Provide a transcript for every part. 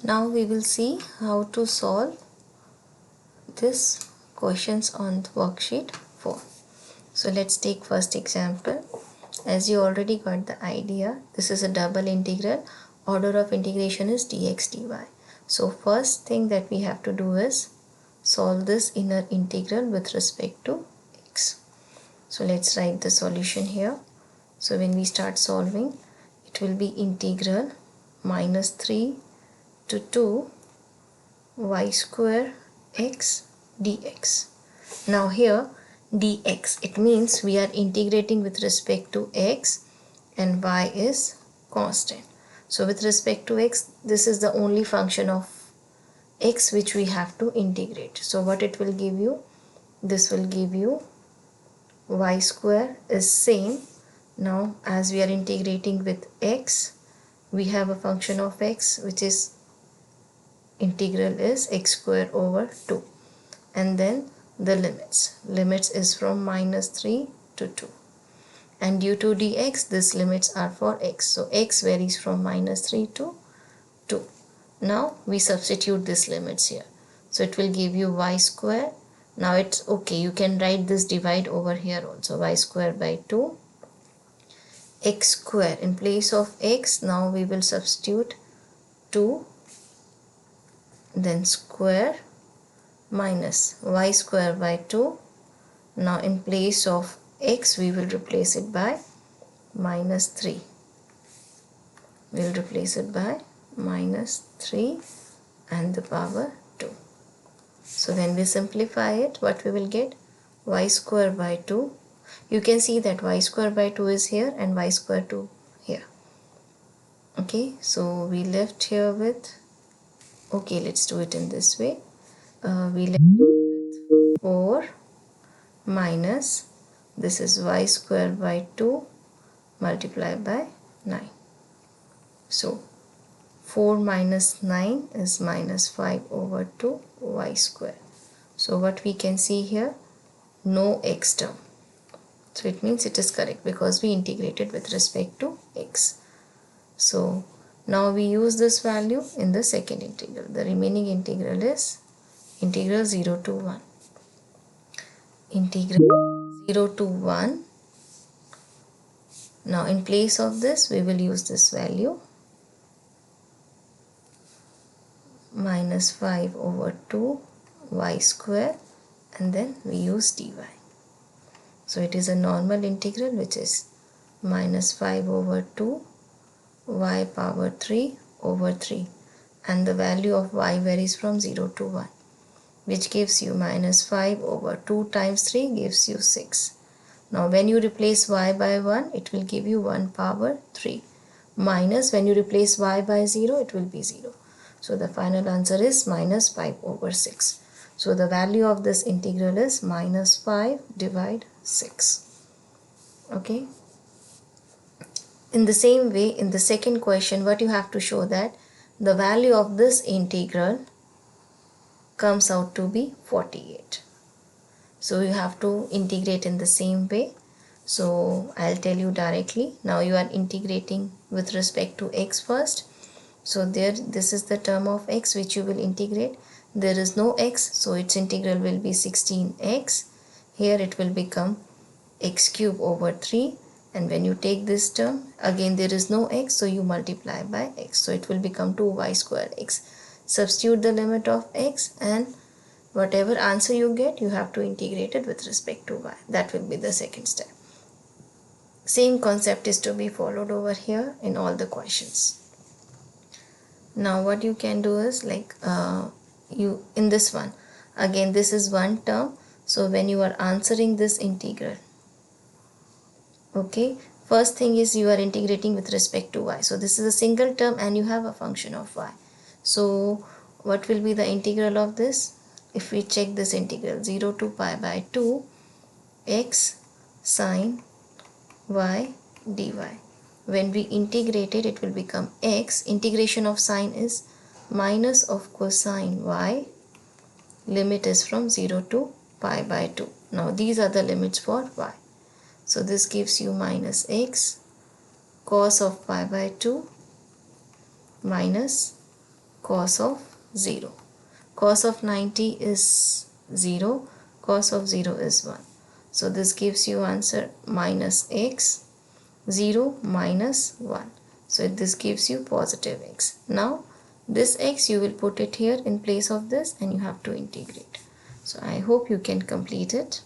Now we will see how to solve this questions on worksheet 4. So let's take first example. As you already got the idea, this is a double integral. Order of integration is dx dy. So first thing that we have to do is solve this inner integral with respect to x. So let's write the solution here. So when we start solving, it will be integral minus 3 to 2 y square x dx. Now here dx, it means we are integrating with respect to x and y is constant. So with respect to x, this is the only function of x which we have to integrate. So what it will give you? This will give you y square is same. Now as we are integrating with x, we have a function of x which is integral is x square over 2, and then the limits is from minus 3 to 2, and due to dx this limits are for x, so x varies from minus 3 to 2. Now we substitute these limits here, so it will give you y square. Now it's okay, you can write this divide over here also, y square by 2 x square. In place of x, now we will substitute 2, then square minus y square by 2. Now in place of x, we will replace it by minus 3. We will replace it by minus 3 and the power 2. So when we simplify it, what we will get? Y square by 2. You can see that y square by 2 is here and y square 2 here. Okay, so we left here with, okay, let's do it in this way. We left here with 4 minus, this is y square by 2 multiplied by 9. So 4 minus 9 is minus 5 over 2 y square. So what we can see here? No x term. So it means it is correct because we integrated with respect to x. So now we use this value in the second integral. The remaining integral is integral 0 to 1. Integral 0 to 1. Now in place of this, we will use this value minus 5 over 2 y square, and then we use dy. So it is a normal integral which is minus 5 over 2 y power 3 over 3, and the value of y varies from 0 to 1, which gives you minus 5 over 2 times 3 gives you 6. Now when you replace y by 1, it will give you 1 power 3, minus when you replace y by 0, it will be 0. So the final answer is minus 5 over 6. So the value of this integral is minus 5 divide 6. Okay. In the same way, in the second question, what you have to show that the value of this integral comes out to be 48. So you have to integrate in the same way. So I'll tell you directly. Now you are integrating with respect to x first. So there, this is the term of x which you will integrate. There is no x, so its integral will be 16x. Here it will become x cube over 3. And when you take this term, again there is no x, so you multiply by x. So it will become 2y square x. Substitute the limit of x, and whatever answer you get, you have to integrate it with respect to y. That will be the second step. Same concept is to be followed over here in all the questions. Now what you can do is, like you in this one, again this is one term. So when you are answering this integral, okay, first thing is you are integrating with respect to y. So this is a single term and you have a function of y. So what will be the integral of this? If we check this integral, 0 to pi by 2 x sine y dy. When we integrate it, it will become x. Integration of sine is minus of cosine y. Limit is from 0 to pi by 2. Now these are the limits for y. So this gives you minus x cos of pi by 2 minus cos of 0. Cos of 90 is 0, cos of 0 is 1. So this gives you answer minus x, 0 minus 1. So this gives you positive x. Now this x you will put it here in place of this and you have to integrate. So I hope you can complete it.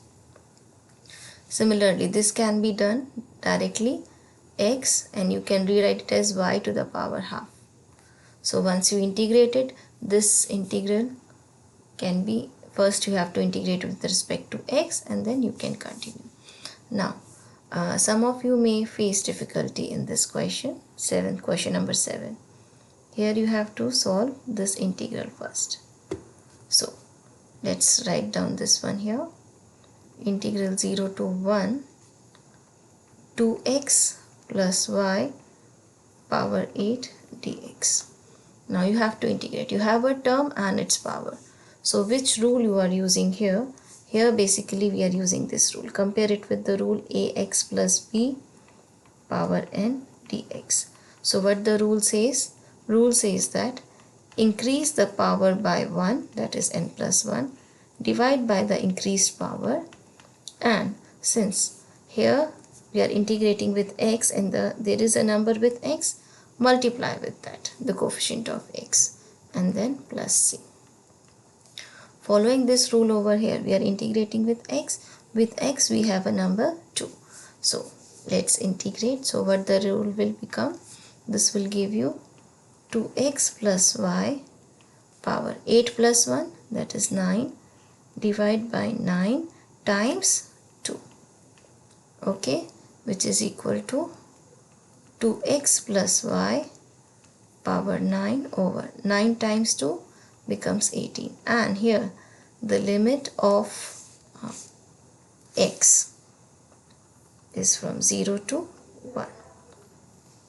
Similarly, this can be done directly x and you can rewrite it as y to the power half. So once you integrate it, this integral can be, first you have to integrate with respect to x and then you can continue. Now, some of you may face difficulty in this question number 7. Here you have to solve this integral first. So, let's write down this one here. Integral 0 to 1 2x plus y power 8 dx. Now you have to integrate. You have a term and its power. So which rule you are using here? Here basically we are using this rule. Compare it with the rule ax plus b power n dx. So what the rule says? Rule says that increase the power by 1, that is n plus 1, divide by the increased power, and since here we are integrating with x and there is a number with x, multiply with that, the coefficient of x, and then plus c. Following this rule over here, we are integrating with x. With x we have a number 2. So let's integrate. So what the rule will become? This will give you 2x plus y power 8 plus 1, that is 9, divide by 9 times 2. Okay, which is equal to 2x plus y power 9 over 9 times 2 becomes 18. And here the limit of x is from 0 to 1.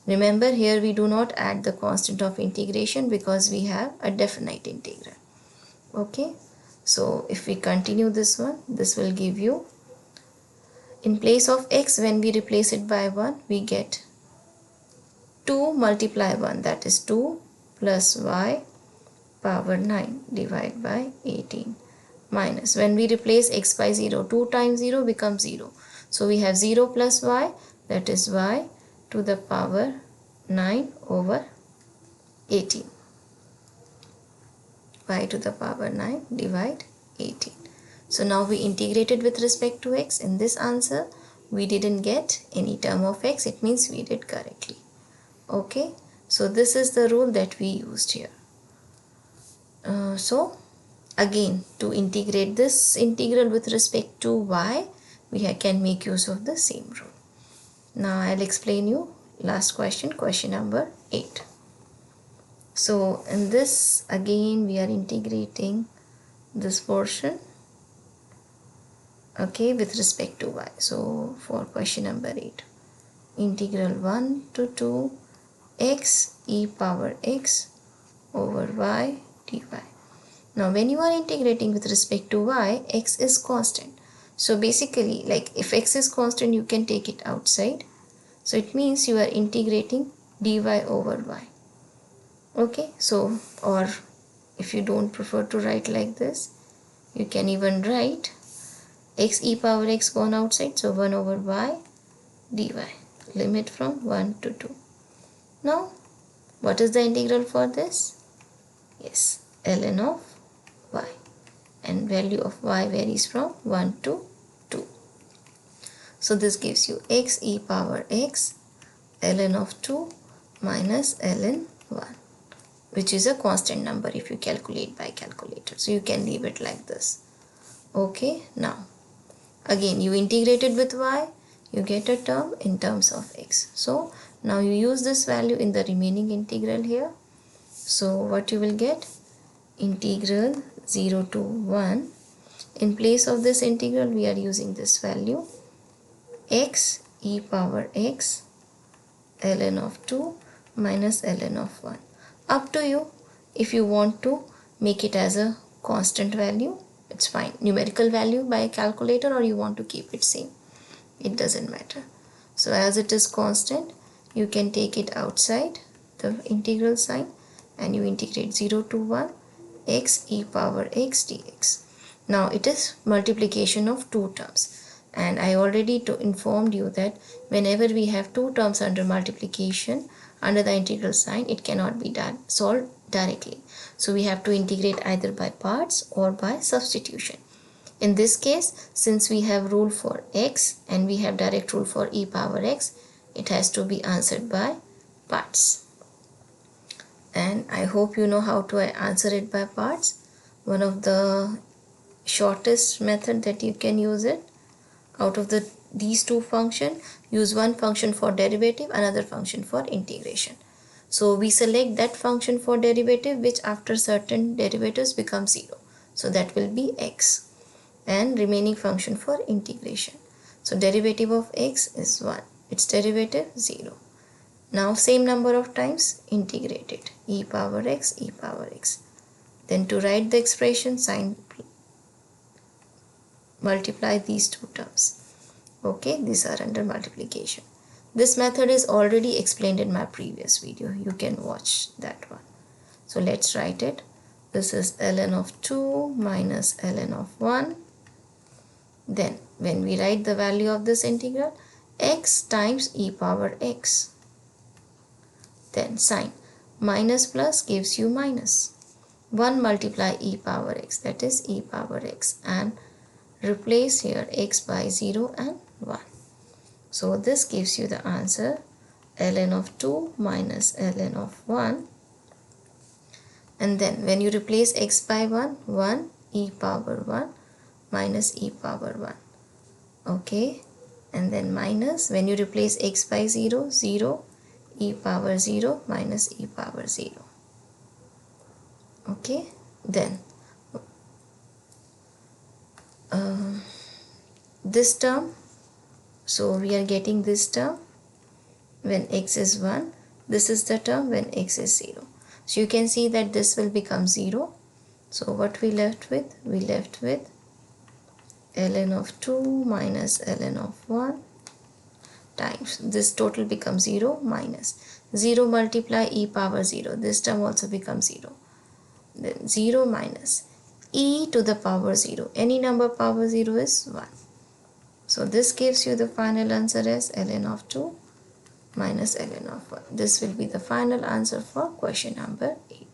Remember, here we do not add the constant of integration because we have a definite integral. Okay, so if we continue this one, this will give you, in place of x, when we replace it by 1, we get 2 multiply 1, that is 2 plus y power 9 divided by 18, minus, when we replace x by 0, 2 times 0 becomes 0. So we have 0 plus y, that is y to the power 9 over 18. Y to the power 9 divide 18. So now we integrated with respect to x. In this answer, we didn't get any term of x. It means we did correctly. Okay. So this is the rule that we used here. So again, to integrate this integral with respect to y, we can make use of the same rule. Now I'll explain you last question, question number 8. So in this, again we are integrating this portion, okay, with respect to y. So for question number 8, integral 1 to 2 x e power x over y dy. Now when you are integrating with respect to y, x is constant. So basically, like if x is constant, you can take it outside. So it means you are integrating dy over y. Okay, so, or if you don't prefer to write like this, you can even write x e power x gone outside, so 1 over y dy, limit from 1 to 2. Now, what is the integral for this? Yes, ln of y, and value of y varies from 1 to 2. So this gives you x e power x ln of 2 minus ln 1, which is a constant number if you calculate by calculator. So you can leave it like this. Okay, now again you integrated with y, you get a term in terms of x. So now you use this value in the remaining integral here. So what you will get? Integral 0 to 1. In place of this integral, we are using this value x e power x ln of 2 minus ln of 1. Up to you. If you want to make it as a constant value, it's fine. Numerical value by a calculator, or you want to keep it same. It doesn't matter. So as it is constant, you can take it outside the integral sign and you integrate 0 to 1 x e power x dx. Now it is multiplication of two terms, and I already informed you that whenever we have two terms under multiplication under the integral sign, it cannot be solved directly. So we have to integrate either by parts or by substitution. In this case, since we have rule for x and we have direct rule for e power x, it has to be answered by parts. And I hope you know how to answer it by parts. One of the shortest method that you can use it, out of these two functions, use one function for derivative, another function for integration. So we select that function for derivative which after certain derivatives becomes 0. So that will be x, and remaining function for integration. So derivative of x is 1, its derivative 0. Now same number of times integrate it, e power x, e power x. Then to write the expression, sign multiply these two terms. Okay, these are under multiplication. This method is already explained in my previous video. You can watch that one. So let's write it. This is ln of 2 minus ln of 1. Then when we write the value of this integral, x times e power x. Then sign minus plus gives you minus. 1 multiply e power x, that is e power x, and replace here x by 0 and 1. So this gives you the answer ln of 2 minus ln of 1. And then when you replace x by 1, 1 e power 1 minus e power 1. Okay, and then minus, when you replace x by 0, 0 e power 0 minus e power 0. Okay, then this term, so we are getting this term when x is 1. This is the term when x is 0. So you can see that this will become 0. So what we left with? We left with ln of 2 minus ln of 1 times, this total becomes 0 minus 0 multiply e power 0. This term also becomes 0. Then 0 minus e to the power 0. Any number power 0 is 1. So this gives you the final answer as ln of 2 minus ln of 1. This will be the final answer for question number 8.